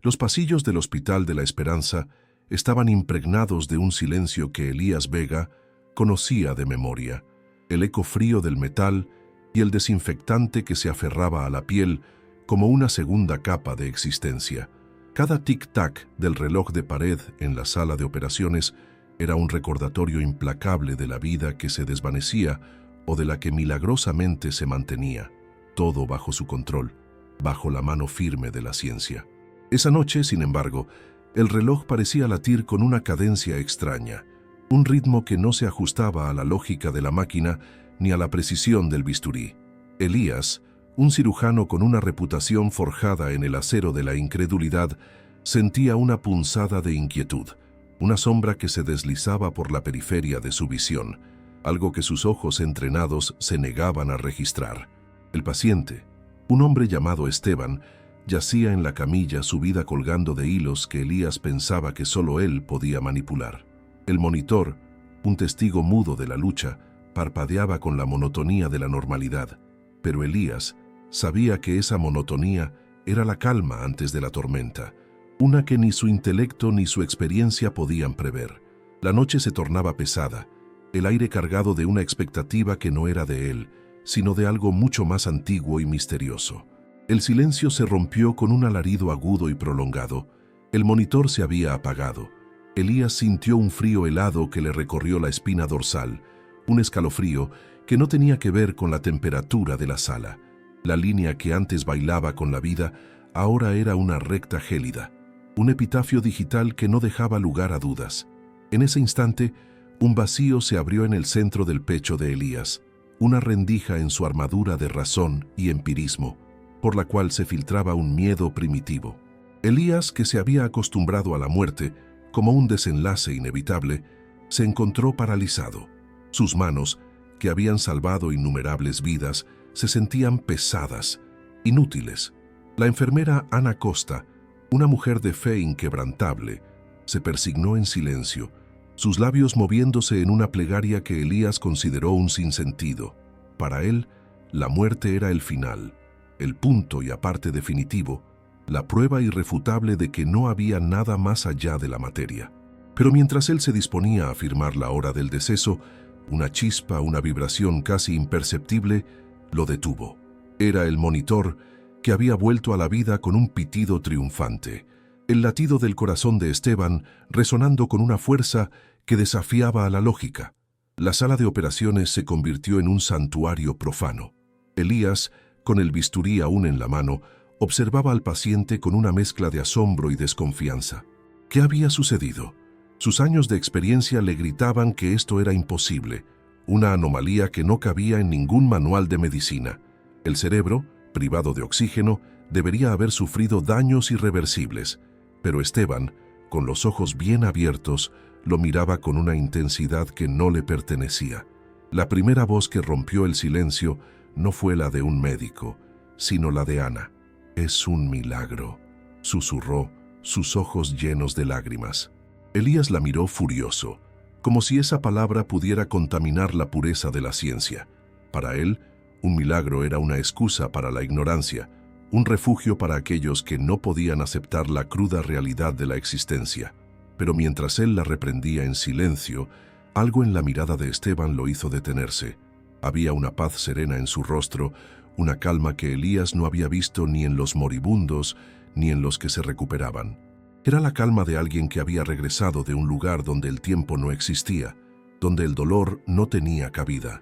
Los pasillos del Hospital de la Esperanza estaban impregnados de un silencio que Elías Vega conocía de memoria. El eco frío del metal y el desinfectante que se aferraba a la piel como una segunda capa de existencia. Cada tic-tac del reloj de pared en la sala de operaciones era un recordatorio implacable de la vida que se desvanecía o de la que milagrosamente se mantenía, todo bajo su control, bajo la mano firme de la ciencia. Esa noche, sin embargo, el reloj parecía latir con una cadencia extraña, un ritmo que no se ajustaba a la lógica de la máquina ni a la precisión del bisturí. Elías, un cirujano con una reputación forjada en el acero de la incredulidad, sentía una punzada de inquietud, una sombra que se deslizaba por la periferia de su visión, algo que sus ojos entrenados se negaban a registrar. El paciente, un hombre llamado Esteban, yacía en la camilla, su vida colgando de hilos que Elías pensaba que solo él podía manipular. El monitor, un testigo mudo de la lucha, parpadeaba con la monotonía de la normalidad, pero Elías sabía que esa monotonía era la calma antes de la tormenta, una que ni su intelecto ni su experiencia podían prever. La noche se tornaba pesada, el aire cargado de una expectativa que no era de él, sino de algo mucho más antiguo y misterioso. El silencio se rompió con un alarido agudo y prolongado. El monitor se había apagado. Elías sintió un frío helado que le recorrió la espina dorsal, un escalofrío que no tenía que ver con la temperatura de la sala. La línea que antes bailaba con la vida ahora era una recta gélida, un epitafio digital que no dejaba lugar a dudas. En ese instante, un vacío se abrió en el centro del pecho de Elías, una rendija en su armadura de razón y empirismo, por la cual se filtraba un miedo primitivo. Elías, que se había acostumbrado a la muerte como un desenlace inevitable, se encontró paralizado. Sus manos, que habían salvado innumerables vidas, se sentían pesadas, inútiles. La enfermera Ana Costa, una mujer de fe inquebrantable, se persignó en silencio, sus labios moviéndose en una plegaria que Elías consideró un sinsentido. Para él, la muerte era el final, el punto y aparte definitivo, la prueba irrefutable de que no había nada más allá de la materia. Pero mientras él se disponía a afirmar la hora del deceso, una chispa, una vibración casi imperceptible, lo detuvo. Era el monitor que había vuelto a la vida con un pitido triunfante, el latido del corazón de Esteban resonando con una fuerza que desafiaba a la lógica. La sala de operaciones se convirtió en un santuario profano. Elías, con el bisturí aún en la mano, observaba al paciente con una mezcla de asombro y desconfianza. ¿Qué había sucedido? Sus años de experiencia le gritaban que esto era imposible, una anomalía que no cabía en ningún manual de medicina. El cerebro, privado de oxígeno, debería haber sufrido daños irreversibles, pero Esteban, con los ojos bien abiertos, lo miraba con una intensidad que no le pertenecía. La primera voz que rompió el silencio no fue la de un médico, sino la de Ana. «Es un milagro», susurró, sus ojos llenos de lágrimas. Elías la miró furioso, como si esa palabra pudiera contaminar la pureza de la ciencia. Para él, un milagro era una excusa para la ignorancia, un refugio para aquellos que no podían aceptar la cruda realidad de la existencia. Pero mientras él la reprendía en silencio, algo en la mirada de Esteban lo hizo detenerse. Había una paz serena en su rostro, una calma que Elías no había visto ni en los moribundos ni en los que se recuperaban. Era la calma de alguien que había regresado de un lugar donde el tiempo no existía, donde el dolor no tenía cabida.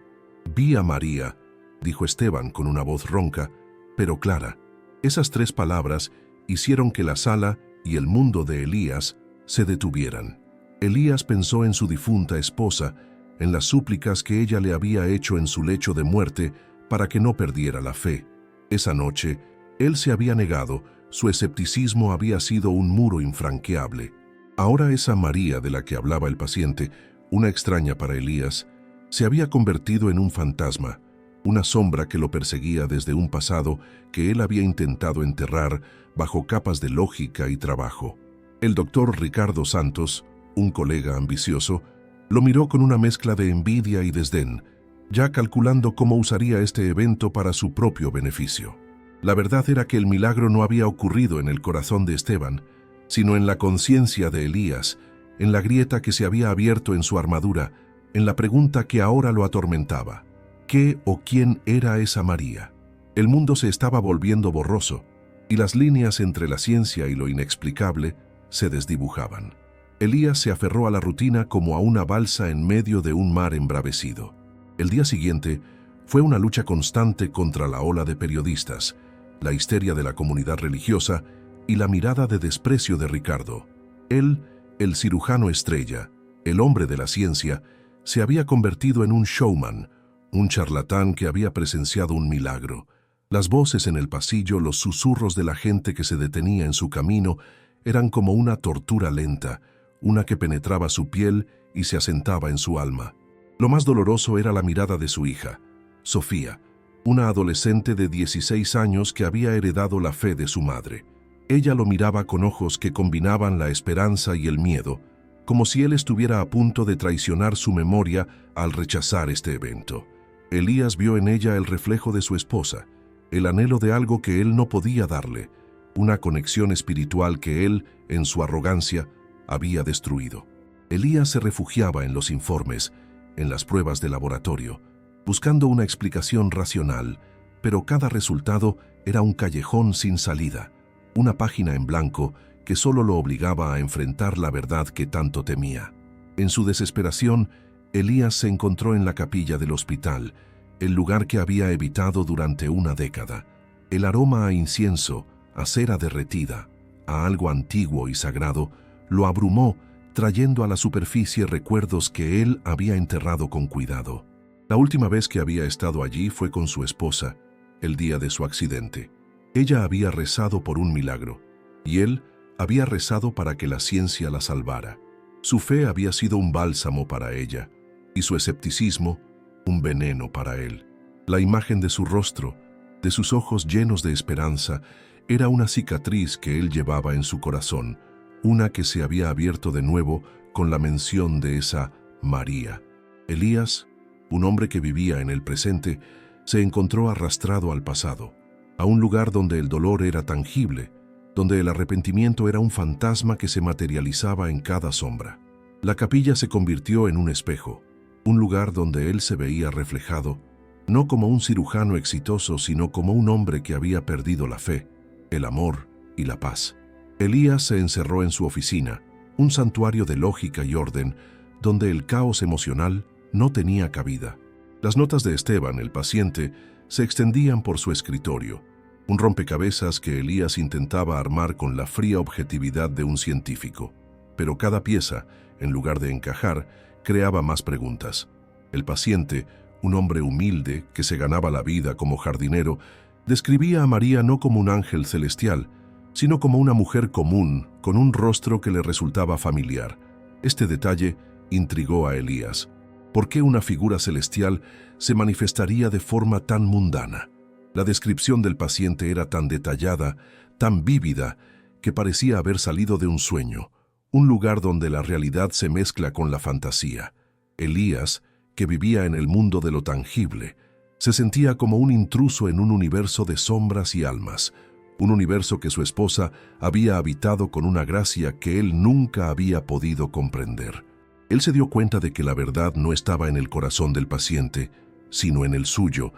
«Vi a María», dijo Esteban con una voz ronca, pero clara. Esas 3 palabras hicieron que la sala y el mundo de Elías se detuvieran. Elías pensó en su difunta esposa, en las súplicas que ella le había hecho en su lecho de muerte para que no perdiera la fe. Esa noche, él se había negado, su escepticismo había sido un muro infranqueable. Ahora esa María de la que hablaba el paciente, una extraña para Elías, se había convertido en un fantasma, una sombra que lo perseguía desde un pasado que él había intentado enterrar bajo capas de lógica y trabajo. El doctor Ricardo Santos, un colega ambicioso, lo miró con una mezcla de envidia y desdén, ya calculando cómo usaría este evento para su propio beneficio. La verdad era que el milagro no había ocurrido en el corazón de Esteban, sino en la conciencia de Elías, en la grieta que se había abierto en su armadura, en la pregunta que ahora lo atormentaba. ¿Qué o quién era esa María? El mundo se estaba volviendo borroso, y las líneas entre la ciencia y lo inexplicable se desdibujaban. Elías se aferró a la rutina como a una balsa en medio de un mar embravecido. El día siguiente fue una lucha constante contra la ola de periodistas, la histeria de la comunidad religiosa y la mirada de desprecio de Ricardo. Él, el cirujano estrella, el hombre de la ciencia, se había convertido en un showman, un charlatán que había presenciado un milagro. Las voces en el pasillo, los susurros de la gente que se detenía en su camino, eran como una tortura lenta, una que penetraba su piel y se asentaba en su alma. Lo más doloroso era la mirada de su hija, Sofía, una adolescente de 16 años que había heredado la fe de su madre. Ella lo miraba con ojos que combinaban la esperanza y el miedo, como si él estuviera a punto de traicionar su memoria al rechazar este evento. Elías vio en ella el reflejo de su esposa, el anhelo de algo que él no podía darle, una conexión espiritual que él, en su arrogancia, había destruido. Elías se refugiaba en los informes, en las pruebas de laboratorio, buscando una explicación racional, pero cada resultado era un callejón sin salida, una página en blanco que solo lo obligaba a enfrentar la verdad que tanto temía. En su desesperación, Elías se encontró en la capilla del hospital, el lugar que había evitado durante una década. El aroma a incienso, a cera derretida, a algo antiguo y sagrado, lo abrumó, trayendo a la superficie recuerdos que él había enterrado con cuidado. La última vez que había estado allí fue con su esposa, el día de su accidente. Ella había rezado por un milagro, y él había rezado para que la ciencia la salvara. Su fe había sido un bálsamo para ella, y su escepticismo, un veneno para él. La imagen de su rostro, de sus ojos llenos de esperanza, era una cicatriz que él llevaba en su corazón, una que se había abierto de nuevo con la mención de esa María. Elías, un hombre que vivía en el presente, se encontró arrastrado al pasado, a un lugar donde el dolor era tangible, donde el arrepentimiento era un fantasma que se materializaba en cada sombra. La capilla se convirtió en un espejo, un lugar donde él se veía reflejado, no como un cirujano exitoso, sino como un hombre que había perdido la fe, el amor y la paz. Elías se encerró en su oficina, un santuario de lógica y orden, donde el caos emocional no tenía cabida. Las notas de Esteban, el paciente, se extendían por su escritorio, un rompecabezas que Elías intentaba armar con la fría objetividad de un científico. Pero cada pieza, en lugar de encajar, creaba más preguntas. El paciente, un hombre humilde que se ganaba la vida como jardinero, describía a María no como un ángel celestial, sino como una mujer común, con un rostro que le resultaba familiar. Este detalle intrigó a Elías. ¿Por qué una figura celestial se manifestaría de forma tan mundana? La descripción del paciente era tan detallada, tan vívida, que parecía haber salido de un sueño, un lugar donde la realidad se mezcla con la fantasía. Elías, que vivía en el mundo de lo tangible, se sentía como un intruso en un universo de sombras y almas, un universo que su esposa había habitado con una gracia que él nunca había podido comprender. Él se dio cuenta de que la verdad no estaba en el corazón del paciente, sino en el suyo,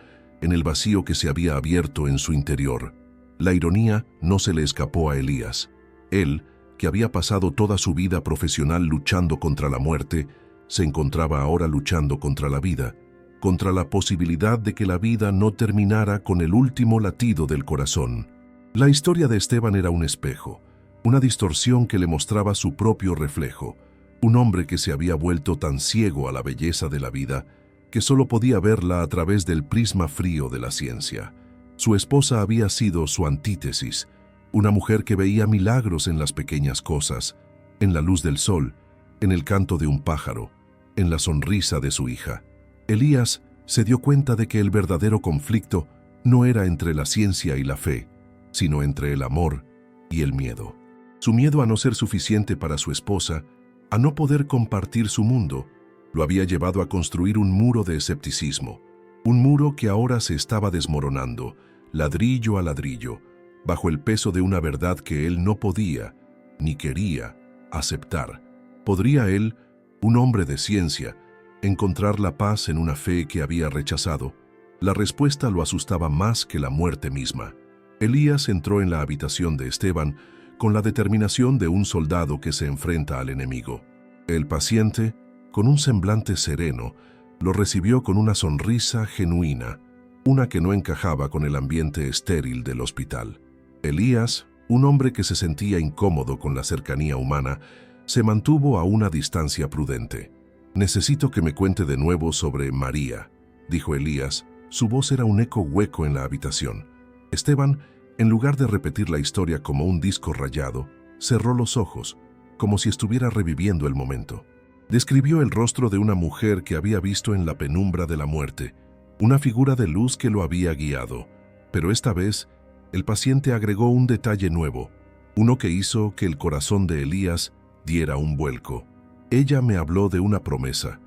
en el vacío que se había abierto en su interior. La ironía no se le escapó a Elías. Él, que había pasado toda su vida profesional luchando contra la muerte, se encontraba ahora luchando contra la vida, contra la posibilidad de que la vida no terminara con el último latido del corazón. La historia de Esteban era un espejo, una distorsión que le mostraba su propio reflejo, un hombre que se había vuelto tan ciego a la belleza de la vida que solo podía verla a través del prisma frío de la ciencia. Su esposa había sido su antítesis, una mujer que veía milagros en las pequeñas cosas, en la luz del sol, en el canto de un pájaro, en la sonrisa de su hija. Elías se dio cuenta de que el verdadero conflicto no era entre la ciencia y la fe, sino entre el amor y el miedo. Su miedo a no ser suficiente para su esposa, a no poder compartir su mundo, lo había llevado a construir un muro de escepticismo, un muro que ahora se estaba desmoronando, ladrillo a ladrillo, bajo el peso de una verdad que él no podía, ni quería, aceptar. ¿Podría él, un hombre de ciencia, encontrar la paz en una fe que había rechazado? La respuesta lo asustaba más que la muerte misma. Elías entró en la habitación de Esteban con la determinación de un soldado que se enfrenta al enemigo. El paciente, con un semblante sereno, lo recibió con una sonrisa genuina, una que no encajaba con el ambiente estéril del hospital. Elías, un hombre que se sentía incómodo con la cercanía humana, se mantuvo a una distancia prudente. «Necesito que me cuente de nuevo sobre María», dijo Elías. Su voz era un eco hueco en la habitación. Esteban, en lugar de repetir la historia como un disco rayado, cerró los ojos, como si estuviera reviviendo el momento. Describió el rostro de una mujer que había visto en la penumbra de la muerte, una figura de luz que lo había guiado. Pero esta vez, el paciente agregó un detalle nuevo, uno que hizo que el corazón de Elías diera un vuelco. Ella me habló de una promesa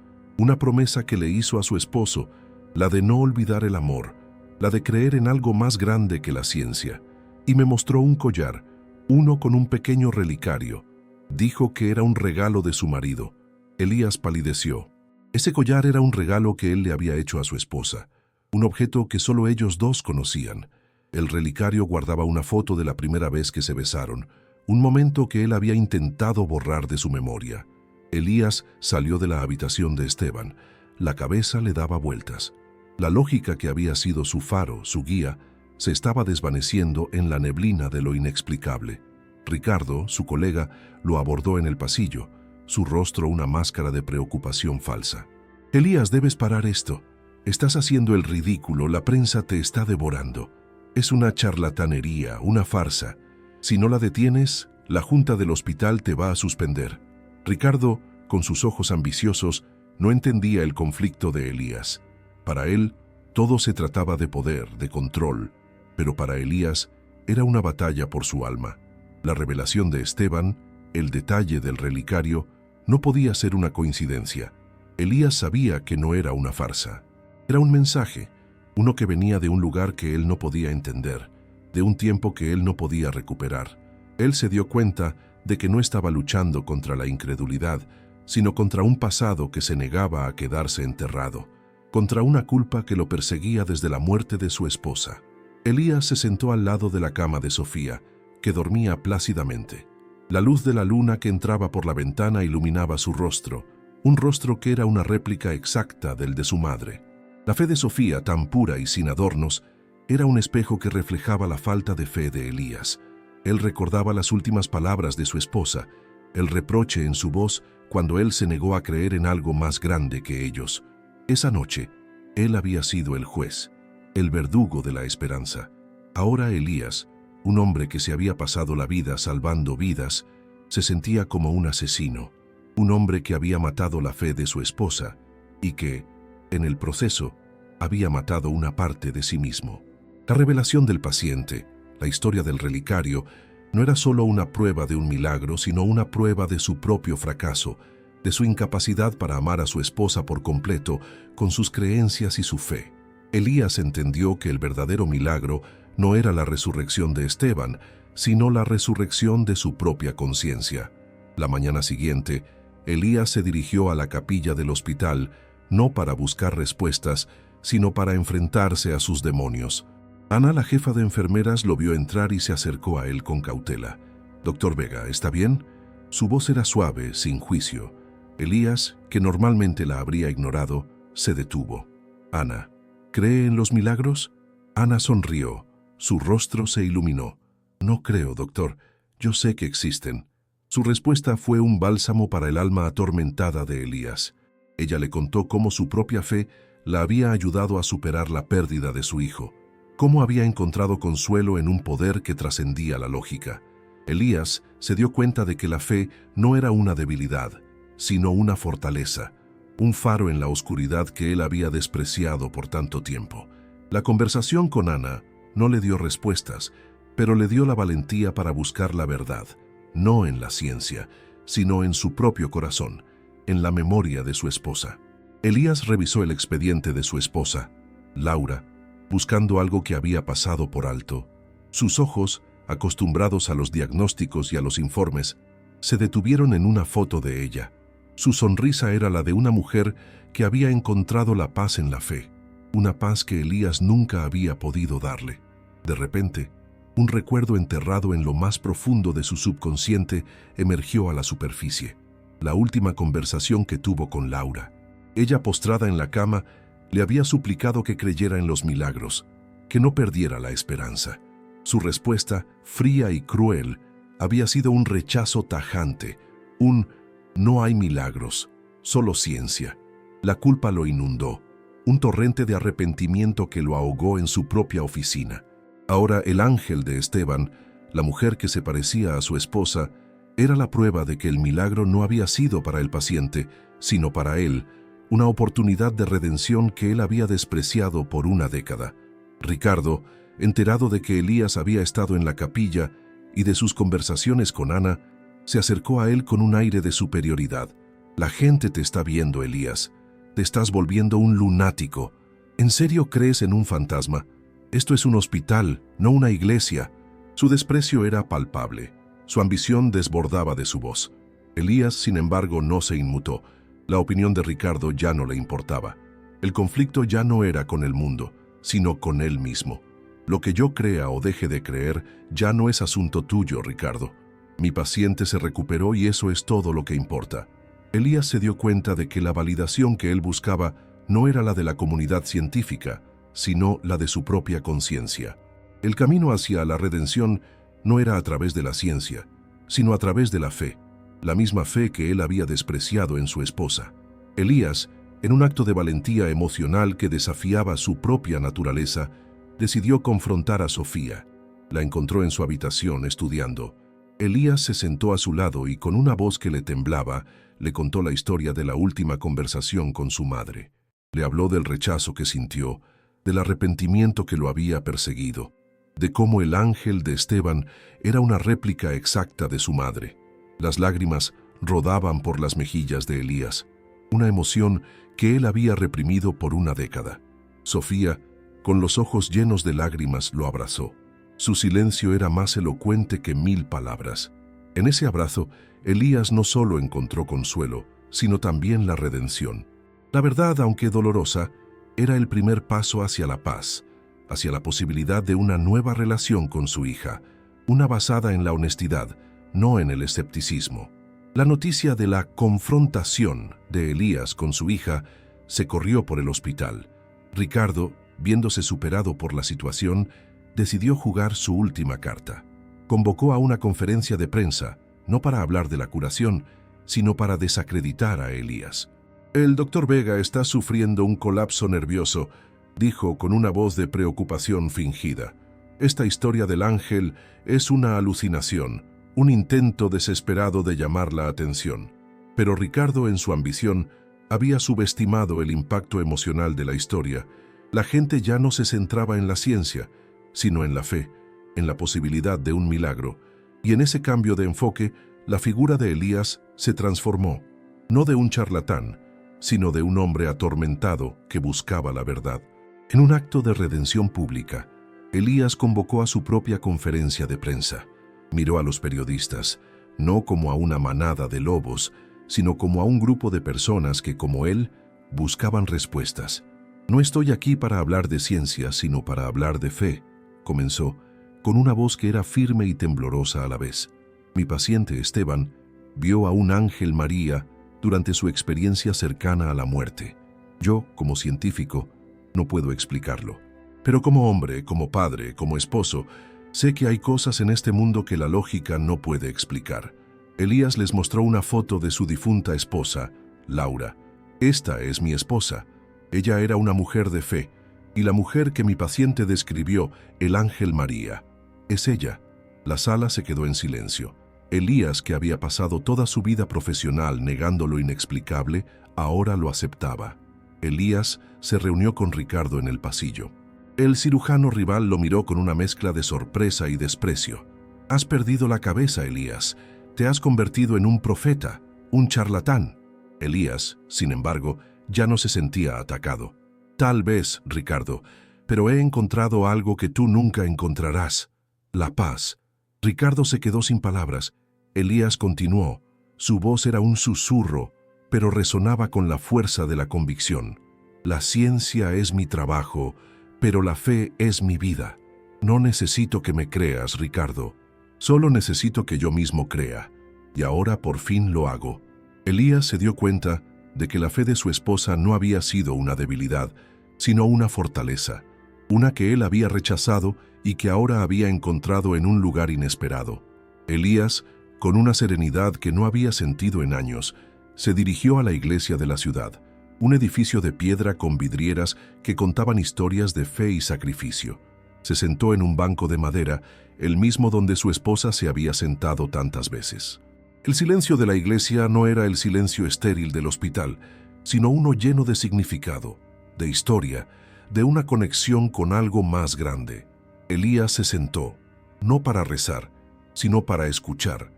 que le hizo a su esposo, la de no olvidar el amor, la de creer en algo más grande que la ciencia, y me mostró un collar, uno con un pequeño relicario. Dijo que era un regalo de su marido. Elías palideció. Ese collar era un regalo que él le había hecho a su esposa, un objeto que solo ellos dos conocían. El relicario guardaba una foto de la primera vez que se besaron, un momento que él había intentado borrar de su memoria. Elías salió de la habitación de Esteban. La cabeza le daba vueltas. La lógica que había sido su faro, su guía, se estaba desvaneciendo en la neblina de lo inexplicable. Ricardo, su colega, lo abordó en el pasillo, su rostro una máscara de preocupación falsa. «Elías, debes parar esto. Estás haciendo el ridículo, la prensa te está devorando. Es una charlatanería, una farsa. Si no la detienes, la junta del hospital te va a suspender». Ricardo, con sus ojos ambiciosos, no entendía el conflicto de Elías. Para él, todo se trataba de poder, de control, pero para Elías era una batalla por su alma. La revelación de Esteban, el detalle del relicario, no podía ser una coincidencia. Elías sabía que no era una farsa. Era un mensaje, uno que venía de un lugar que él no podía entender, de un tiempo que él no podía recuperar. Él se dio cuenta de que no estaba luchando contra la incredulidad, sino contra un pasado que se negaba a quedarse enterrado, contra una culpa que lo perseguía desde la muerte de su esposa. Elías se sentó al lado de la cama de Sofía, que dormía plácidamente. La luz de la luna que entraba por la ventana iluminaba su rostro, un rostro que era una réplica exacta del de su madre. La fe de Sofía, tan pura y sin adornos, era un espejo que reflejaba la falta de fe de Elías. Él recordaba las últimas palabras de su esposa, el reproche en su voz cuando él se negó a creer en algo más grande que ellos. Esa noche, él había sido el juez, el verdugo de la esperanza. Ahora Elías, un hombre que se había pasado la vida salvando vidas, se sentía como un asesino, un hombre que había matado la fe de su esposa y que, en el proceso, había matado una parte de sí mismo. La revelación del paciente, la historia del relicario, no era solo una prueba de un milagro, sino una prueba de su propio fracaso, de su incapacidad para amar a su esposa por completo, con sus creencias y su fe. Elías entendió que el verdadero milagro no era la resurrección de Esteban, sino la resurrección de su propia conciencia. La mañana siguiente, Elías se dirigió a la capilla del hospital, no para buscar respuestas, sino para enfrentarse a sus demonios. Ana, la jefa de enfermeras, lo vio entrar y se acercó a él con cautela. «Doctor Vega, ¿está bien?» Su voz era suave, sin juicio. Elías, que normalmente la habría ignorado, se detuvo. «Ana, ¿cree en los milagros?» Ana sonrió. Su rostro se iluminó. «No creo, doctor. Yo sé que existen». Su respuesta fue un bálsamo para el alma atormentada de Elías. Ella le contó cómo su propia fe la había ayudado a superar la pérdida de su hijo, cómo había encontrado consuelo en un poder que trascendía la lógica. Elías se dio cuenta de que la fe no era una debilidad, sino una fortaleza, un faro en la oscuridad que él había despreciado por tanto tiempo. La conversación con Ana no le dio respuestas, pero le dio la valentía para buscar la verdad, no en la ciencia, sino en su propio corazón, en la memoria de su esposa. Elías revisó el expediente de su esposa, Laura, buscando algo que había pasado por alto. Sus ojos, acostumbrados a los diagnósticos y a los informes, se detuvieron en una foto de ella. Su sonrisa era la de una mujer que había encontrado la paz en la fe, una paz que Elías nunca había podido darle. De repente, un recuerdo enterrado en lo más profundo de su subconsciente emergió a la superficie. La última conversación que tuvo con Laura. Ella, postrada en la cama, le había suplicado que creyera en los milagros, que no perdiera la esperanza. Su respuesta, fría y cruel, había sido un rechazo tajante, un «no hay milagros, solo ciencia». La culpa lo inundó, un torrente de arrepentimiento que lo ahogó en su propia oficina. Ahora el ángel de Esteban, la mujer que se parecía a su esposa, era la prueba de que el milagro no había sido para el paciente, sino para él, una oportunidad de redención que él había despreciado por una década. Ricardo, enterado de que Elías había estado en la capilla y de sus conversaciones con Ana, se acercó a él con un aire de superioridad. «La gente te está viendo, Elías. Te estás volviendo un lunático. ¿En serio crees en un fantasma? Esto es un hospital, no una iglesia». Su desprecio era palpable. Su ambición desbordaba de su voz. Elías, sin embargo, no se inmutó. La opinión de Ricardo ya no le importaba. El conflicto ya no era con el mundo, sino con él mismo. «Lo que yo crea o deje de creer ya no es asunto tuyo, Ricardo. Mi paciente se recuperó y eso es todo lo que importa». Elías se dio cuenta de que la validación que él buscaba no era la de la comunidad científica, sino la de su propia conciencia. El camino hacia la redención no era a través de la ciencia, sino a través de la fe, la misma fe que él había despreciado en su esposa. Elías, en un acto de valentía emocional que desafiaba su propia naturaleza, decidió confrontar a Sofía. La encontró en su habitación estudiando. Elías se sentó a su lado y con una voz que le temblaba, le contó la historia de la última conversación con su madre. Le habló del rechazo que sintió, del arrepentimiento que lo había perseguido, de cómo el ángel de Esteban era una réplica exacta de su madre. Las lágrimas rodaban por las mejillas de Elías, una emoción que él había reprimido por una década. Sofía, con los ojos llenos de lágrimas, lo abrazó. Su silencio era más elocuente que 1000 palabras. En ese abrazo, Elías no solo encontró consuelo, sino también la redención. La verdad, aunque dolorosa, era el primer paso hacia la paz, hacia la posibilidad de una nueva relación con su hija, una basada en la honestidad, no en el escepticismo. La noticia de la confrontación de Elías con su hija se corrió por el hospital. Ricardo, viéndose superado por la situación, decidió jugar su última carta. Convocó a una conferencia de prensa, no para hablar de la curación, sino para desacreditar a Elías. «El doctor Vega está sufriendo un colapso nervioso», dijo con una voz de preocupación fingida. «Esta historia del ángel es una alucinación, un intento desesperado de llamar la atención». Pero Ricardo, en su ambición, había subestimado el impacto emocional de la historia. La gente ya no se centraba en la ciencia, sino en la fe, en la posibilidad de un milagro. Y en ese cambio de enfoque, la figura de Elías se transformó, no de un charlatán, sino de un hombre atormentado que buscaba la verdad. En un acto de redención pública, Elías convocó a su propia conferencia de prensa. Miró a los periodistas, no como a una manada de lobos, sino como a un grupo de personas que, como él, buscaban respuestas. «No estoy aquí para hablar de ciencia, sino para hablar de fe», comenzó, con una voz que era firme y temblorosa a la vez. «Mi paciente Esteban vio a un ángel María durante su experiencia cercana a la muerte. Yo, como científico, no puedo explicarlo. Pero como hombre, como padre, como esposo, sé que hay cosas en este mundo que la lógica no puede explicar». Elías les mostró una foto de su difunta esposa, Laura. «Esta es mi esposa. Ella era una mujer de fe, y la mujer que mi paciente describió, el ángel María, es ella». La sala se quedó en silencio. Elías, que había pasado toda su vida profesional negando lo inexplicable, ahora lo aceptaba. Elías se reunió con Ricardo en el pasillo. El cirujano rival lo miró con una mezcla de sorpresa y desprecio. «Has perdido la cabeza, Elías. Te has convertido en un profeta, un charlatán». Elías, sin embargo, ya no se sentía atacado. «Tal vez, Ricardo, pero he encontrado algo que tú nunca encontrarás: la paz. Ricardo se quedó sin palabras. Elías continuó. Su voz era un susurro, pero resonaba con la fuerza de la convicción. La ciencia es mi trabajo, pero la fe es mi vida. No necesito que me creas, Ricardo. Solo necesito que yo mismo crea. Y ahora por fin lo hago. Elías se dio cuenta de que la fe de su esposa no había sido una debilidad, sino una fortaleza, una que él había rechazado y que ahora había encontrado en un lugar inesperado. Elías, con una serenidad que no había sentido en años, se dirigió a la iglesia de la ciudad, un edificio de piedra con vidrieras que contaban historias de fe y sacrificio. Se sentó en un banco de madera, el mismo donde su esposa se había sentado tantas veces. El silencio de la iglesia no era el silencio estéril del hospital, sino uno lleno de significado, de historia, de una conexión con algo más grande. Elías se sentó, no para rezar, sino para escuchar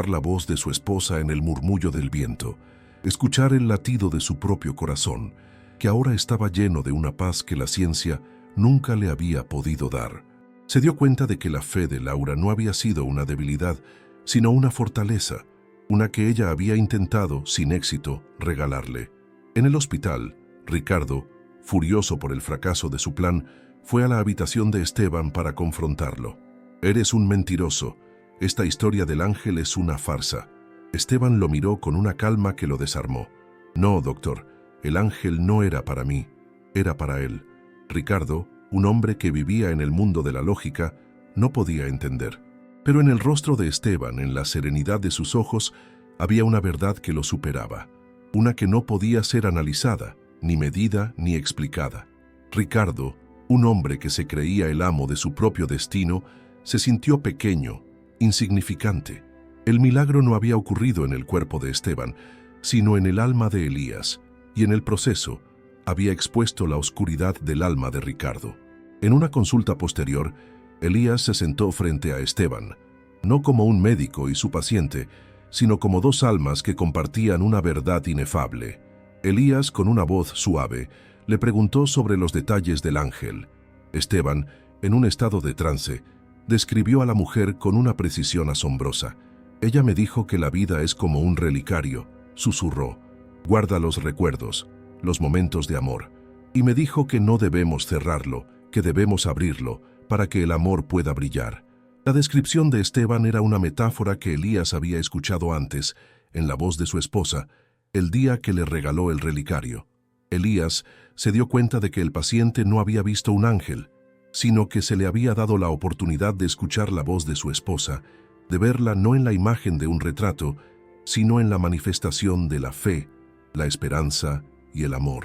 la voz de su esposa en el murmullo del viento, escuchar el latido de su propio corazón, que ahora estaba lleno de una paz que la ciencia nunca le había podido dar. Se dio cuenta de que la fe de Laura no había sido una debilidad, sino una fortaleza, una que ella había intentado, sin éxito, regalarle. En el hospital, Ricardo, furioso por el fracaso de su plan, fue a la habitación de Esteban para confrontarlo. «Eres un mentiroso. Esta historia del ángel es una farsa». Esteban lo miró con una calma que lo desarmó. «No, doctor, el ángel no era para mí, era para él». Ricardo, un hombre que vivía en el mundo de la lógica, no podía entender. Pero en el rostro de Esteban, en la serenidad de sus ojos, había una verdad que lo superaba, una que no podía ser analizada, ni medida, ni explicada. Ricardo, un hombre que se creía el amo de su propio destino, se sintió pequeño, insignificante. El milagro no había ocurrido en el cuerpo de Esteban, sino en el alma de Elías, y en el proceso había expuesto la oscuridad del alma de Ricardo. En una consulta posterior, Elías se sentó frente a Esteban, no como un médico y su paciente, sino como dos almas que compartían una verdad inefable. Elías, con una voz suave, le preguntó sobre los detalles del ángel. Esteban, en un estado de trance, describió a la mujer con una precisión asombrosa. «Ella me dijo que la vida es como un relicario», susurró. «Guarda los recuerdos, los momentos de amor. Y me dijo que no debemos cerrarlo, que debemos abrirlo, para que el amor pueda brillar». La descripción de Esteban era una metáfora que Elías había escuchado antes, en la voz de su esposa, el día que le regaló el relicario. Elías se dio cuenta de que el paciente no había visto un ángel, sino que se le había dado la oportunidad de escuchar la voz de su esposa, de verla no en la imagen de un retrato, sino en la manifestación de la fe, la esperanza y el amor.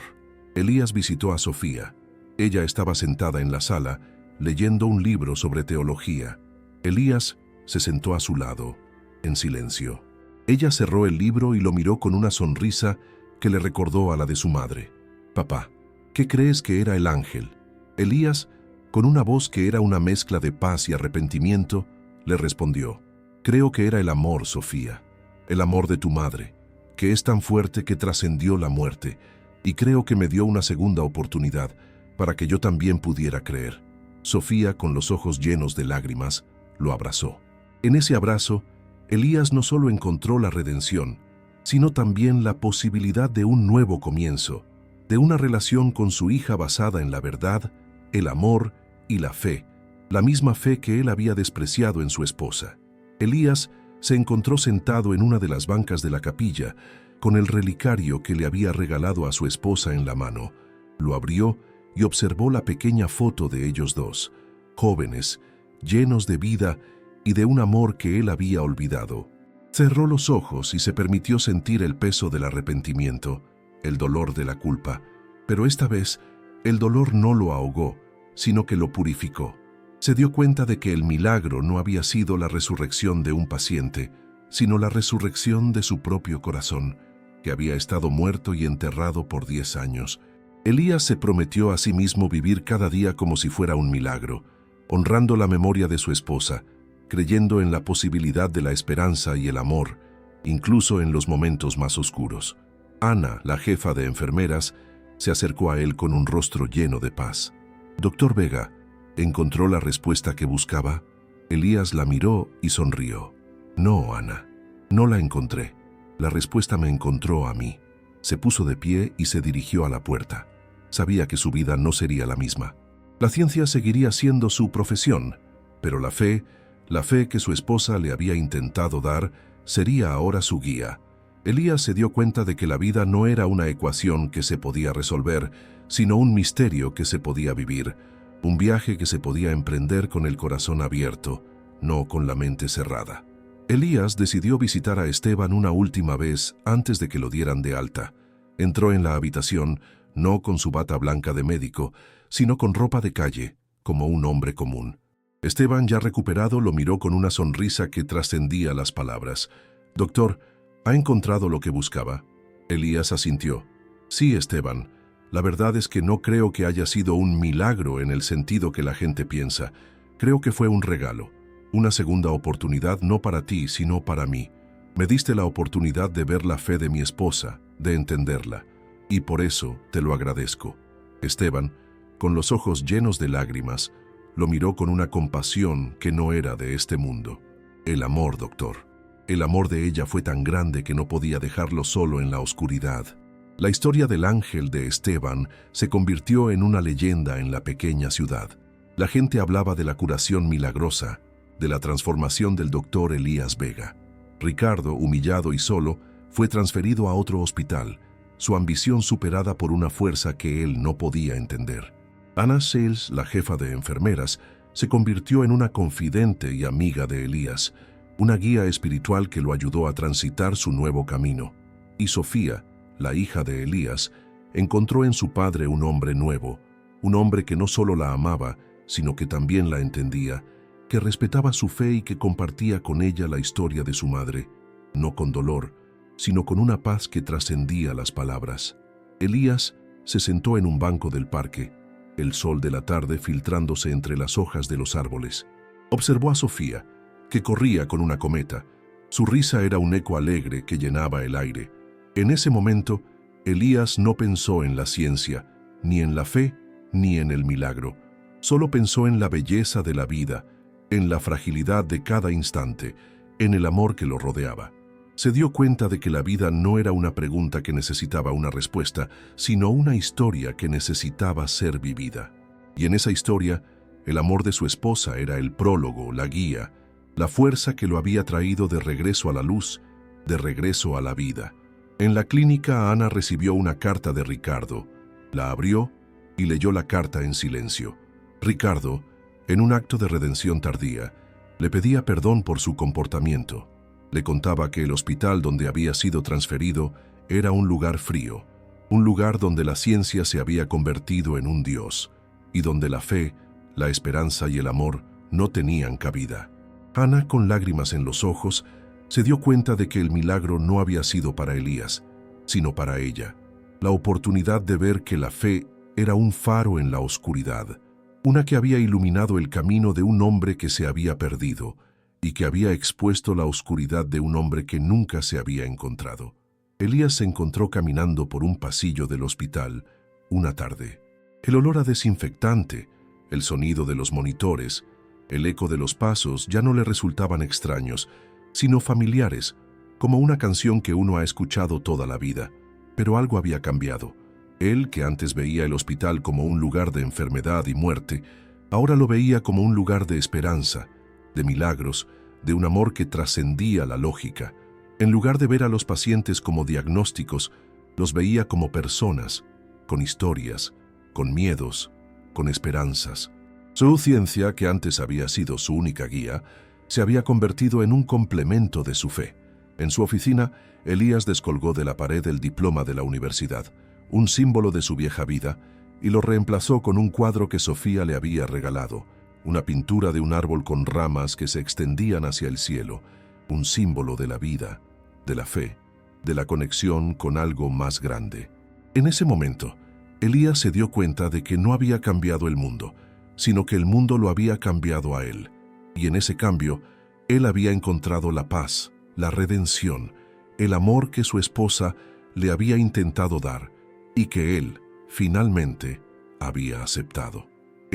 Elías visitó a Sofía. Ella estaba sentada en la sala, leyendo un libro sobre teología. Elías se sentó a su lado, en silencio. Ella cerró el libro y lo miró con una sonrisa que le recordó a la de su madre. «Papá, ¿qué crees que era el ángel?» Elías, con una voz que era una mezcla de paz y arrepentimiento, le respondió: «Creo que era el amor, Sofía, el amor de tu madre, que es tan fuerte que trascendió la muerte, y creo que me dio una segunda oportunidad para que yo también pudiera creer». Sofía, con los ojos llenos de lágrimas, lo abrazó. En ese abrazo, Elías no solo encontró la redención, sino también la posibilidad de un nuevo comienzo, de una relación con su hija basada en la verdad, el amor y la fe, la misma fe que él había despreciado en su esposa. Elías se encontró sentado en una de las bancas de la capilla, con el relicario que le había regalado a su esposa en la mano. Lo abrió y observó la pequeña foto de ellos dos, jóvenes, llenos de vida y de un amor que él había olvidado. Cerró los ojos y se permitió sentir el peso del arrepentimiento, el dolor de la culpa, pero esta vez el dolor no lo ahogó, sino que lo purificó. Se dio cuenta de que el milagro no había sido la resurrección de un paciente, sino la resurrección de su propio corazón, que había estado muerto y enterrado por 10 años. Elías se prometió a sí mismo vivir cada día como si fuera un milagro, honrando la memoria de su esposa, creyendo en la posibilidad de la esperanza y el amor, incluso en los momentos más oscuros. Ana, la jefa de enfermeras, se acercó a él con un rostro lleno de paz. Doctor Vega, ¿encontró la respuesta que buscaba? Elías la miró y sonrió. No, Ana, no la encontré. La respuesta me encontró a mí. Se puso de pie y se dirigió a la puerta. Sabía que su vida no sería la misma. La ciencia seguiría siendo su profesión, pero la fe que su esposa le había intentado dar, sería ahora su guía. Elías se dio cuenta de que la vida no era una ecuación que se podía resolver, sino un misterio que se podía vivir, un viaje que se podía emprender con el corazón abierto, no con la mente cerrada. Elías decidió visitar a Esteban una última vez antes de que lo dieran de alta. Entró en la habitación, no con su bata blanca de médico, sino con ropa de calle, como un hombre común. Esteban, ya recuperado, lo miró con una sonrisa que trascendía las palabras. «Doctor, ¿ha encontrado lo que buscaba?» Elías asintió. «Sí, Esteban. La verdad es que no creo que haya sido un milagro en el sentido que la gente piensa. Creo que fue un regalo. Una segunda oportunidad no para ti, sino para mí. Me diste la oportunidad de ver la fe de mi esposa, de entenderla. Y por eso te lo agradezco». Esteban, con los ojos llenos de lágrimas, lo miró con una compasión que no era de este mundo. «El amor, doctor. El amor de ella fue tan grande que no podía dejarlo solo en la oscuridad». La historia del ángel de Esteban se convirtió en una leyenda en la pequeña ciudad. La gente hablaba de la curación milagrosa, de la transformación del doctor Elías Vega. Ricardo, humillado y solo, fue transferido a otro hospital, su ambición superada por una fuerza que él no podía entender. Ana Sales, la jefa de enfermeras, se convirtió en una confidente y amiga de Elías, una guía espiritual que lo ayudó a transitar su nuevo camino. Y Sofía, la hija de Elías, encontró en su padre un hombre nuevo, un hombre que no solo la amaba, sino que también la entendía, que respetaba su fe y que compartía con ella la historia de su madre, no con dolor, sino con una paz que trascendía las palabras. Elías se sentó en un banco del parque, el sol de la tarde filtrándose entre las hojas de los árboles. Observó a Sofía, que corría con una cometa. Su risa era un eco alegre que llenaba el aire. En ese momento, Elías no pensó en la ciencia, ni en la fe, ni en el milagro. Solo pensó en la belleza de la vida, en la fragilidad de cada instante, en el amor que lo rodeaba. Se dio cuenta de que la vida no era una pregunta que necesitaba una respuesta, sino una historia que necesitaba ser vivida. Y en esa historia, el amor de su esposa era el prólogo, la guía, la fuerza que lo había traído de regreso a la luz, de regreso a la vida. En la clínica, Ana recibió una carta de Ricardo. La abrió y leyó la carta en silencio. Ricardo, en un acto de redención tardía, le pedía perdón por su comportamiento. Le contaba que el hospital donde había sido transferido era un lugar frío, un lugar donde la ciencia se había convertido en un dios, y donde la fe, la esperanza y el amor no tenían cabida. Ana, con lágrimas en los ojos, se dio cuenta de que el milagro no había sido para Elías, sino para ella. La oportunidad de ver que la fe era un faro en la oscuridad, una que había iluminado el camino de un hombre que se había perdido y que había expuesto la oscuridad de un hombre que nunca se había encontrado. Elías se encontró caminando por un pasillo del hospital una tarde. El olor a desinfectante, el sonido de los monitores, el eco de los pasos ya no le resultaban extraños, sino familiares, como una canción que uno ha escuchado toda la vida. Pero algo había cambiado. Él, que antes veía el hospital como un lugar de enfermedad y muerte, ahora lo veía como un lugar de esperanza, de milagros, de un amor que trascendía la lógica. En lugar de ver a los pacientes como diagnósticos, los veía como personas, con historias, con miedos, con esperanzas. Su ciencia, que antes había sido su única guía, se había convertido en un complemento de su fe. En su oficina, Elías descolgó de la pared el diploma de la universidad, un símbolo de su vieja vida, y lo reemplazó con un cuadro que Sofía le había regalado, una pintura de un árbol con ramas que se extendían hacia el cielo, un símbolo de la vida, de la fe, de la conexión con algo más grande. En ese momento, Elías se dio cuenta de que no había cambiado el mundo, sino que el mundo lo había cambiado a él. Y en ese cambio, él había encontrado la paz, la redención, el amor que su esposa le había intentado dar y que él, finalmente, había aceptado.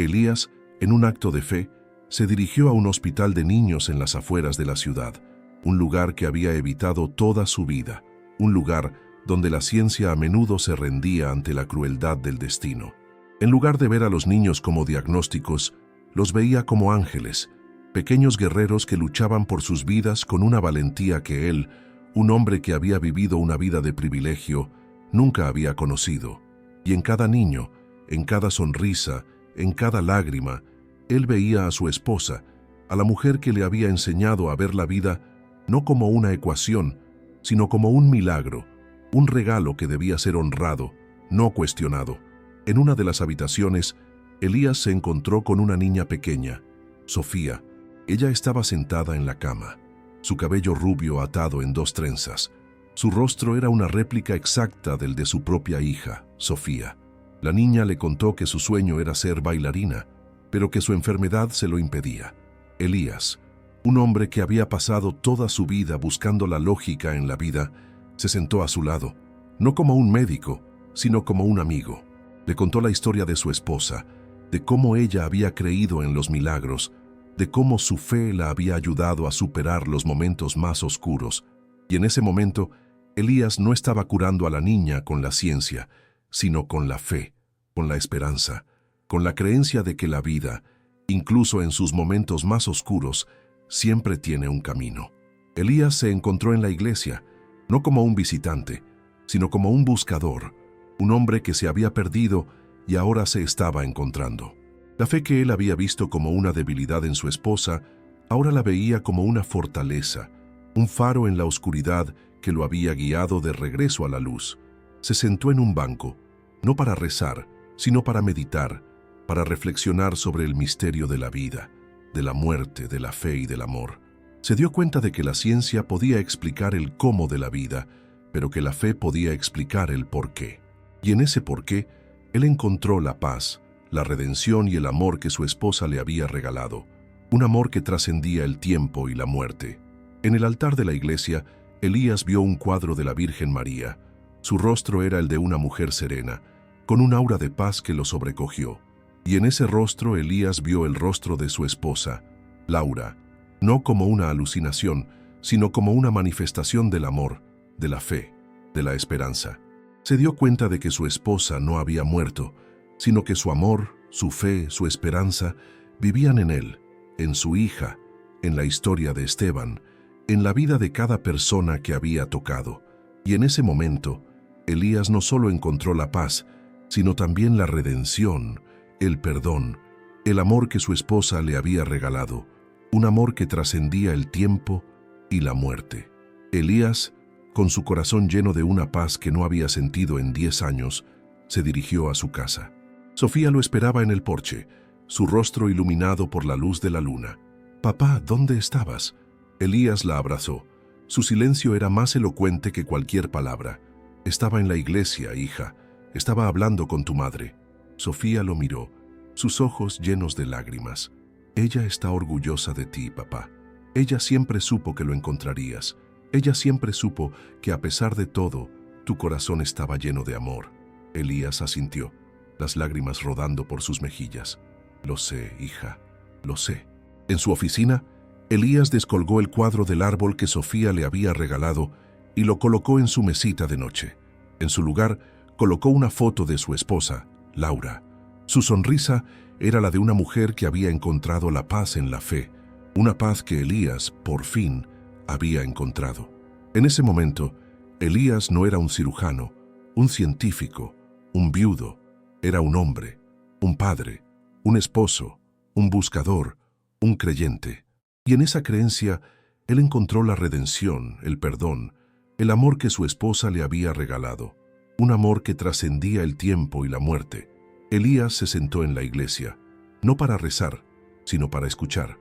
Elías, en un acto de fe, se dirigió a un hospital de niños en las afueras de la ciudad, un lugar que había evitado toda su vida, un lugar donde la ciencia a menudo se rendía ante la crueldad del destino. En lugar de ver a los niños como diagnósticos, los veía como ángeles, pequeños guerreros que luchaban por sus vidas con una valentía que él, un hombre que había vivido una vida de privilegio, nunca había conocido. Y en cada niño, en cada sonrisa, en cada lágrima, él veía a su esposa, a la mujer que le había enseñado a ver la vida no como una ecuación, sino como un milagro, un regalo que debía ser honrado, no cuestionado. En una de las habitaciones, Elías se encontró con una niña pequeña, Sofía. Ella estaba sentada en la cama, su cabello rubio atado en 2 trenzas. Su rostro era una réplica exacta del de su propia hija, Sofía. La niña le contó que su sueño era ser bailarina, pero que su enfermedad se lo impedía. Elías, un hombre que había pasado toda su vida buscando la lógica en la vida, se sentó a su lado, no como un médico, sino como un amigo. Le contó la historia de su esposa, de cómo ella había creído en los milagros, de cómo su fe la había ayudado a superar los momentos más oscuros. Y en ese momento, Elías no estaba curando a la niña con la ciencia, sino con la fe, con la esperanza, con la creencia de que la vida, incluso en sus momentos más oscuros, siempre tiene un camino. Elías se encontró en la iglesia, no como un visitante, sino como un buscador, un hombre que se había perdido y ahora se estaba encontrando. La fe que él había visto como una debilidad en su esposa, ahora la veía como una fortaleza, un faro en la oscuridad que lo había guiado de regreso a la luz. Se sentó en un banco, no para rezar, sino para meditar, para reflexionar sobre el misterio de la vida, de la muerte, de la fe y del amor. Se dio cuenta de que la ciencia podía explicar el cómo de la vida, pero que la fe podía explicar el porqué. Y en ese porqué, él encontró la paz, la redención y el amor que su esposa le había regalado, un amor que trascendía el tiempo y la muerte. En el altar de la iglesia, Elías vio un cuadro de la Virgen María. Su rostro era el de una mujer serena, con un aura de paz que lo sobrecogió. Y en ese rostro Elías vio el rostro de su esposa, Laura, no como una alucinación, sino como una manifestación del amor, de la fe, de la esperanza. Se dio cuenta de que su esposa no había muerto, sino que su amor, su fe, su esperanza vivían en él, en su hija, en la historia de Esteban, en la vida de cada persona que había tocado. Y en ese momento, Elías no solo encontró la paz, sino también la redención, el perdón, el amor que su esposa le había regalado, un amor que trascendía el tiempo y la muerte. Elías, con su corazón lleno de una paz que no había sentido en 10 años, se dirigió a su casa. Sofía lo esperaba en el porche, su rostro iluminado por la luz de la luna. «Papá, ¿dónde estabas?» Elías la abrazó. Su silencio era más elocuente que cualquier palabra. «Estaba en la iglesia, hija. Estaba hablando con tu madre». Sofía lo miró, sus ojos llenos de lágrimas. «Ella está orgullosa de ti, papá. Ella siempre supo que lo encontrarías. Ella siempre supo que a pesar de todo, tu corazón estaba lleno de amor». Elías asintió, las lágrimas rodando por sus mejillas. «Lo sé, hija, lo sé». En su oficina, Elías descolgó el cuadro del árbol que Sofía le había regalado y lo colocó en su mesita de noche. En su lugar, colocó una foto de su esposa, Laura. Su sonrisa era la de una mujer que había encontrado la paz en la fe, una paz que Elías, por fin, había encontrado. En ese momento, Elías no era un cirujano, un científico, un viudo, era un hombre, un padre, un esposo, un buscador, un creyente. Y en esa creencia, él encontró la redención, el perdón, el amor que su esposa le había regalado, un amor que trascendía el tiempo y la muerte. Elías se sentó en la iglesia, no para rezar, sino para escuchar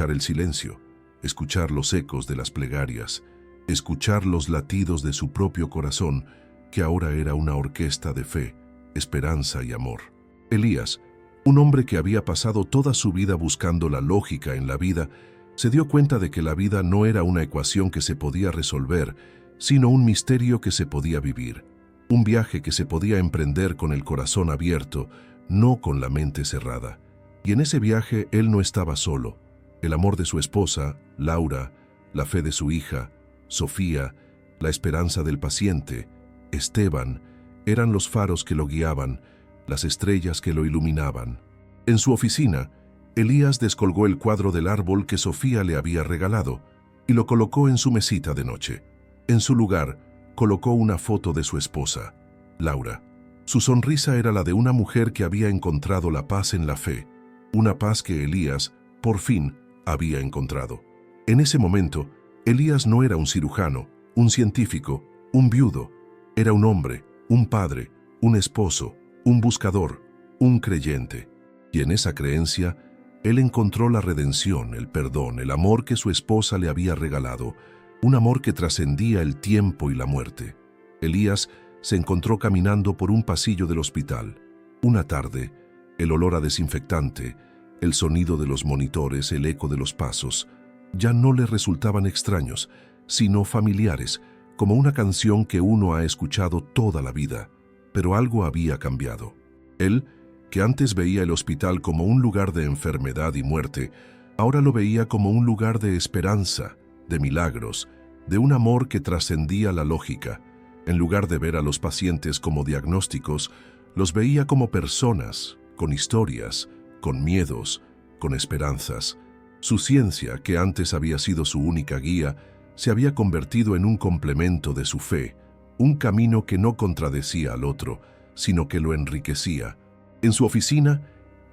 el silencio, escuchar los ecos de las plegarias, escuchar los latidos de su propio corazón, que ahora era una orquesta de fe, esperanza y amor. Elías, un hombre que había pasado toda su vida buscando la lógica en la vida, se dio cuenta de que la vida no era una ecuación que se podía resolver, sino un misterio que se podía vivir, un viaje que se podía emprender con el corazón abierto, no con la mente cerrada. Y en ese viaje él no estaba solo. El amor de su esposa, Laura, la fe de su hija, Sofía, la esperanza del paciente, Esteban, eran los faros que lo guiaban, las estrellas que lo iluminaban. En su oficina, Elías descolgó el cuadro del árbol que Sofía le había regalado y lo colocó en su mesita de noche. En su lugar, colocó una foto de su esposa, Laura. Su sonrisa era la de una mujer que había encontrado la paz en la fe, una paz que Elías, por fin, había encontrado. En ese momento, Elías no era un cirujano, un científico, un viudo. Era un hombre, un padre, un esposo, un buscador, un creyente. Y en esa creencia, él encontró la redención, el perdón, el amor que su esposa le había regalado, un amor que trascendía el tiempo y la muerte. Elías se encontró caminando por un pasillo del hospital. Una tarde, el olor a desinfectante, el sonido de los monitores, el eco de los pasos, ya no le resultaban extraños, sino familiares, como una canción que uno ha escuchado toda la vida. Pero algo había cambiado. Él, que antes veía el hospital como un lugar de enfermedad y muerte, ahora lo veía como un lugar de esperanza, de milagros, de un amor que trascendía la lógica. En lugar de ver a los pacientes como diagnósticos, los veía como personas, con historias, con miedos, con esperanzas. Su ciencia, que antes había sido su única guía, se había convertido en un complemento de su fe, un camino que no contradecía al otro, sino que lo enriquecía. En su oficina,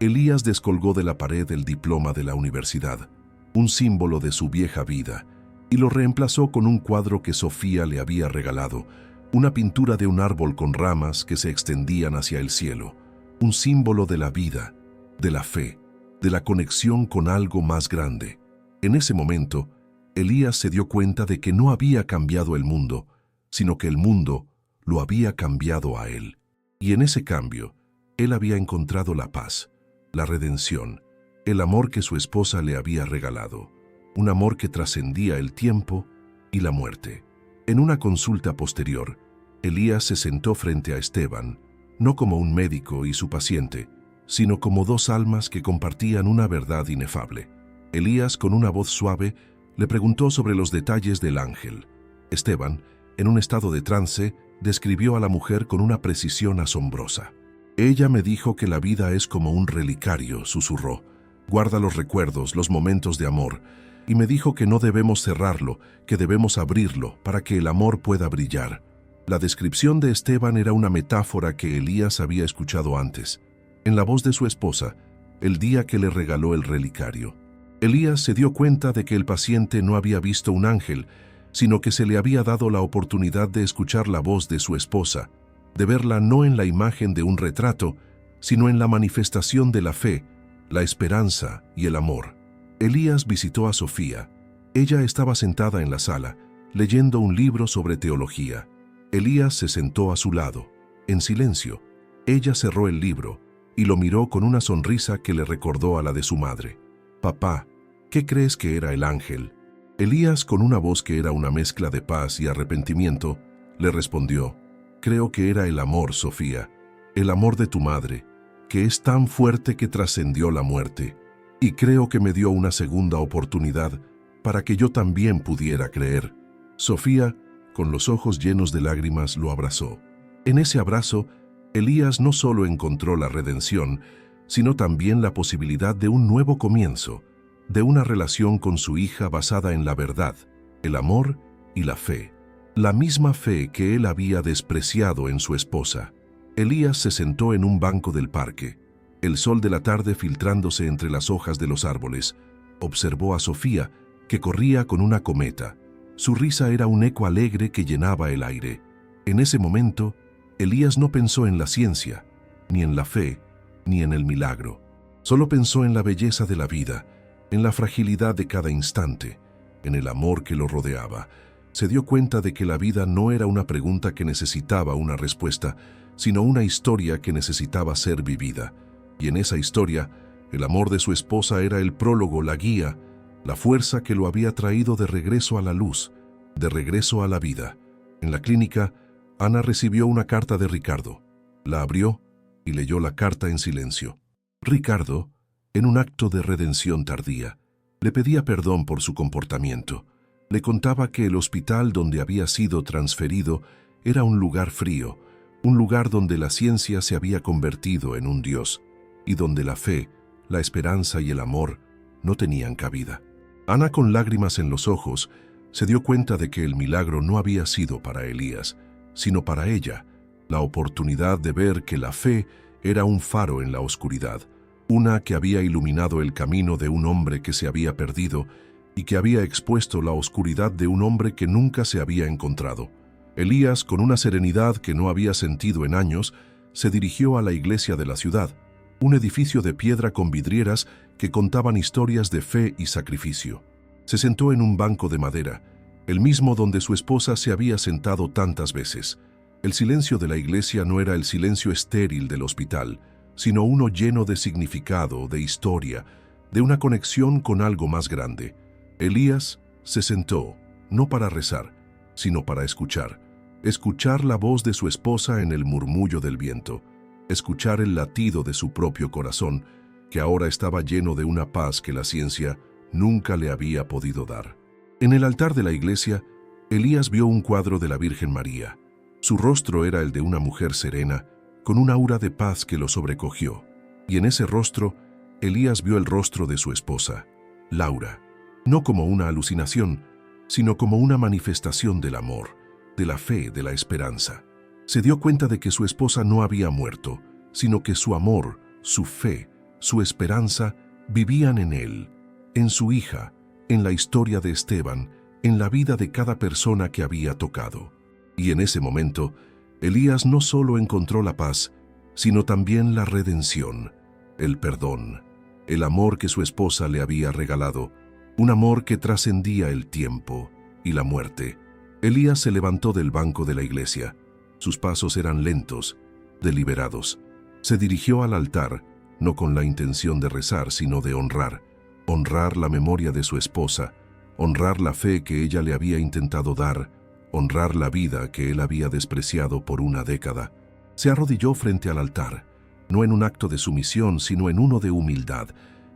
Elías descolgó de la pared el diploma de la universidad, un símbolo de su vieja vida, y lo reemplazó con un cuadro que Sofía le había regalado, una pintura de un árbol con ramas que se extendían hacia el cielo, un símbolo de la vida, de la fe, de la conexión con algo más grande. En ese momento, Elías se dio cuenta de que no había cambiado el mundo, sino que el mundo lo había cambiado a él. Y en ese cambio, él había encontrado la paz, la redención, el amor que su esposa le había regalado, un amor que trascendía el tiempo y la muerte. En una consulta posterior, Elías se sentó frente a Esteban, no como un médico y su paciente, sino como dos almas que compartían una verdad inefable. Elías, con una voz suave, le preguntó sobre los detalles del ángel. Esteban, en un estado de trance, describió a la mujer con una precisión asombrosa. Ella me dijo que la vida es como un relicario, susurró. Guarda los recuerdos, los momentos de amor. Y me dijo que no debemos cerrarlo, que debemos abrirlo para que el amor pueda brillar. La descripción de Esteban era una metáfora que Elías había escuchado antes, en la voz de su esposa, el día que le regaló el relicario. Elías se dio cuenta de que el paciente no había visto un ángel, sino que se le había dado la oportunidad de escuchar la voz de su esposa, de verla no en la imagen de un retrato, sino en la manifestación de la fe, la esperanza y el amor. Elías visitó a Sofía. Ella estaba sentada en la sala, leyendo un libro sobre teología. Elías se sentó a su lado, en silencio. Ella cerró el libro y lo miró con una sonrisa que le recordó a la de su madre. «Papá, ¿qué crees que era el ángel?» Elías, con una voz que era una mezcla de paz y arrepentimiento, le respondió: «Creo que era el amor, Sofía, el amor de tu madre, que es tan fuerte que trascendió la muerte, y creo que me dio una segunda oportunidad para que yo también pudiera creer». Sofía, con los ojos llenos de lágrimas, lo abrazó. En ese abrazo, Elías no solo encontró la redención, sino también la posibilidad de un nuevo comienzo, de una relación con su hija basada en la verdad, el amor y la fe. La misma fe que él había despreciado en su esposa. Elías se sentó en un banco del parque, el sol de la tarde filtrándose entre las hojas de los árboles. Observó a Sofía, que corría con una cometa. Su risa era un eco alegre que llenaba el aire. En ese momento, Elías no pensó en la ciencia, ni en la fe, ni en el milagro. Solo pensó en la belleza de la vida, en la fragilidad de cada instante, en el amor que lo rodeaba. Se dio cuenta de que la vida no era una pregunta que necesitaba una respuesta, sino una historia que necesitaba ser vivida. Y en esa historia, el amor de su esposa era el prólogo, la guía, la fuerza que lo había traído de regreso a la luz, de regreso a la vida. En la clínica, Ana recibió una carta de Ricardo. La abrió y leyó la carta en silencio. Ricardo, en un acto de redención tardía, le pedía perdón por su comportamiento. Le contaba que el hospital donde había sido transferido era un lugar frío, un lugar donde la ciencia se había convertido en un dios, y donde la fe, la esperanza y el amor no tenían cabida. Ana, con lágrimas en los ojos, se dio cuenta de que el milagro no había sido para Elías, sino para ella, la oportunidad de ver que la fe era un faro en la oscuridad, una que había iluminado el camino de un hombre que se había perdido y que había expuesto la oscuridad de un hombre que nunca se había encontrado. Elías, con una serenidad que no había sentido en años, se dirigió a la iglesia de la ciudad, un edificio de piedra con vidrieras que contaban historias de fe y sacrificio. Se sentó en un banco de madera, el mismo donde su esposa se había sentado tantas veces. El silencio de la iglesia no era el silencio estéril del hospital, sino uno lleno de significado, de historia, de una conexión con algo más grande. Elías se sentó, no para rezar, sino para escuchar la voz de su esposa en el murmullo del viento, escuchar el latido de su propio corazón, que ahora estaba lleno de una paz que la ciencia nunca le había podido dar. En el altar de la iglesia, Elías vio un cuadro de la Virgen María. Su rostro era el de una mujer serena, con un aura de paz que lo sobrecogió, y en ese rostro, Elías vio el rostro de su esposa, Laura, no como una alucinación, sino como una manifestación del amor, de la fe, de la esperanza. Se dio cuenta de que su esposa no había muerto, sino que su amor, su fe, su esperanza vivían en él, en su hija, en la historia de Esteban, en la vida de cada persona que había tocado. Y en ese momento, Elías no solo encontró la paz, sino también la redención, el perdón, el amor que su esposa le había regalado, un amor que trascendía el tiempo y la muerte. Elías se levantó del banco de la iglesia. Sus pasos eran lentos, deliberados. Se dirigió al altar, no con la intención de rezar, sino de honrar la memoria de su esposa, honrar la fe que ella le había intentado dar, honrar la vida que él había despreciado por una década. Se arrodilló frente al altar, no en un acto de sumisión, sino en uno de humildad,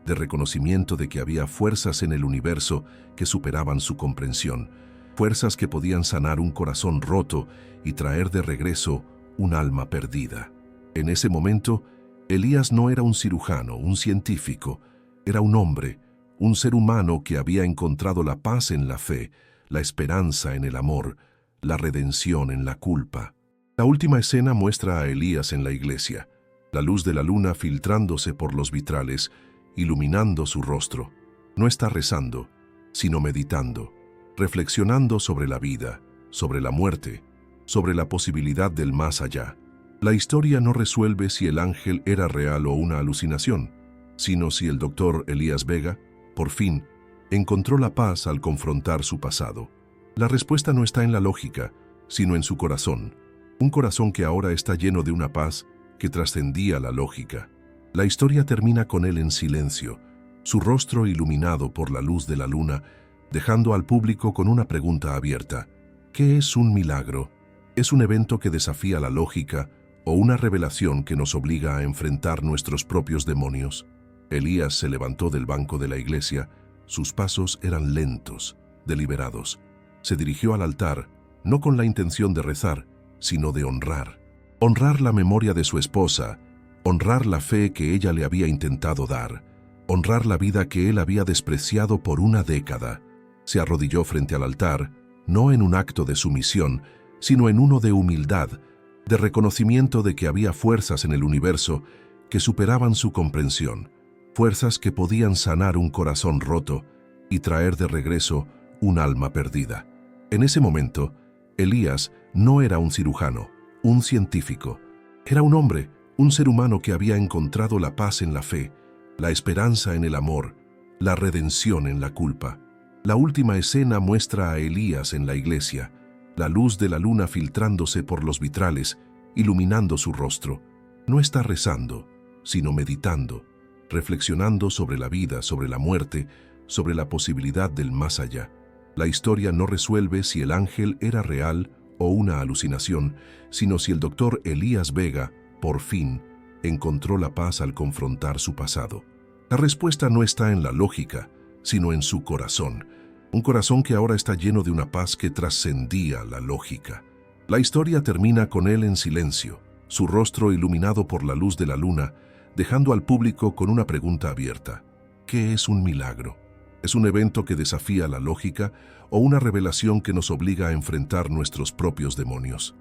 de reconocimiento de que había fuerzas en el universo que superaban su comprensión, fuerzas que podían sanar un corazón roto y traer de regreso un alma perdida. En ese momento, Elías no era un cirujano, un científico, era un hombre, un ser humano que había encontrado la paz en la fe, la esperanza en el amor, la redención en la culpa. La última escena muestra a Elías en la iglesia, la luz de la luna filtrándose por los vitrales, iluminando su rostro. No está rezando, sino meditando, reflexionando sobre la vida, sobre la muerte, sobre la posibilidad del más allá. La historia no resuelve si el ángel era real o una alucinación, sino si el doctor Elías Vega, por fin, encontró la paz al confrontar su pasado. La respuesta no está en la lógica, sino en su corazón, un corazón que ahora está lleno de una paz que trascendía la lógica. La historia termina con él en silencio, su rostro iluminado por la luz de la luna, dejando al público con una pregunta abierta. ¿Qué es un milagro? ¿Es un evento que desafía la lógica o una revelación que nos obliga a enfrentar nuestros propios demonios? Elías se levantó del banco de la iglesia. Sus pasos eran lentos, deliberados. Se dirigió al altar, no con la intención de rezar, sino de honrar la memoria de su esposa, honrar la fe que ella le había intentado dar, honrar la vida que él había despreciado por una década. Se arrodilló frente al altar, no en un acto de sumisión, sino en uno de humildad, de reconocimiento de que había fuerzas en el universo que superaban su comprensión, fuerzas que podían sanar un corazón roto y traer de regreso un alma perdida. En ese momento, Elías no era un cirujano, un científico. Era un hombre, un ser humano que había encontrado la paz en la fe, la esperanza en el amor, la redención en la culpa. La última escena muestra a Elías en la iglesia, la luz de la luna filtrándose por los vitrales, iluminando su rostro. No está rezando, sino meditando, reflexionando sobre la vida, sobre la muerte, sobre la posibilidad del más allá. La historia no resuelve si el ángel era real o una alucinación, sino si el doctor Elías Vega, por fin, encontró la paz al confrontar su pasado. La respuesta no está en la lógica, sino en su corazón. Un corazón que ahora está lleno de una paz que trascendía la lógica. La historia termina con él en silencio, su rostro iluminado por la luz de la luna, dejando al público con una pregunta abierta. ¿Qué es un milagro? ¿Es un evento que desafía la lógica o una revelación que nos obliga a enfrentar nuestros propios demonios?